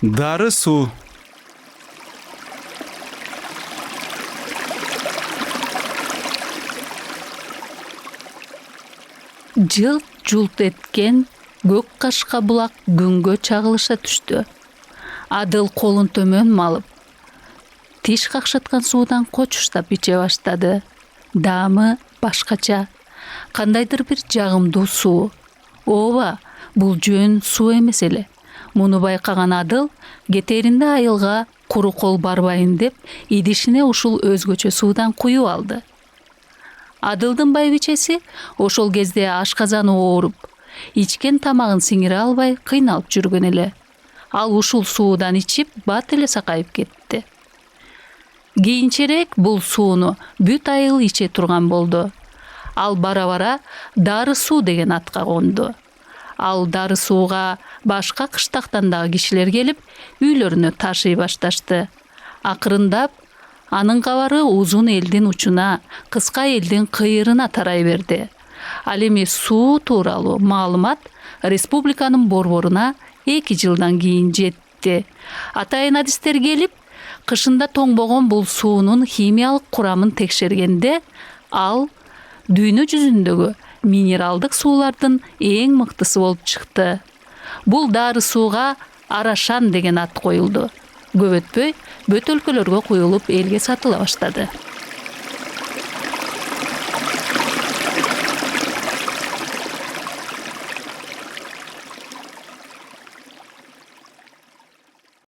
Дары суу. Жылт-жулт эткен көк кашка булак күнгө чагылыша түштү. Адыл колун төмөн малып, тиш какшаткан суудан кочуштап иче баштады. Даамы башкача, кандайдыр бир жагымдуу суу. Ооба, бул жөн суу эмес эле. Муну байкаган Адыл кетеринде айылга куру кол барбайын деп идишине ушул өзгөчө суудан куюп алды. Адылдын байбичеси ошол кезде ашказаны ооруп, ичкен тамагын сиңире албай кыйналып жүргөн эле. Ал ушул суудан ичип бат эле сакайып кетти. Кийинчерээк бул сууну бүт айыл иче турган болду. Ал бара-бара Дары суу деген атка конду. Ал Дары сууга башка кыштактан дагы кишилер келип, үйлөрүнө ташый башташты. Акырындап анын кабары узун элдин учуна, кыска элдин кыйырына тарай берди. Ал эми суу тууралуу маалымат республиканын борборуна 2 жылдан кийин жетти. Атайын адистер келип, кышында тоңбогон бул суунун химиялык курамын текшергенде, ал дүйнө жүзүндөгү минералдык суулардын эң мыктысы болуп чыкты. Бул Дары сууга Арашан деген ат коюлду. Көп өтпөй бөт өлкөлөргө куюлуп элге сатыла баштады.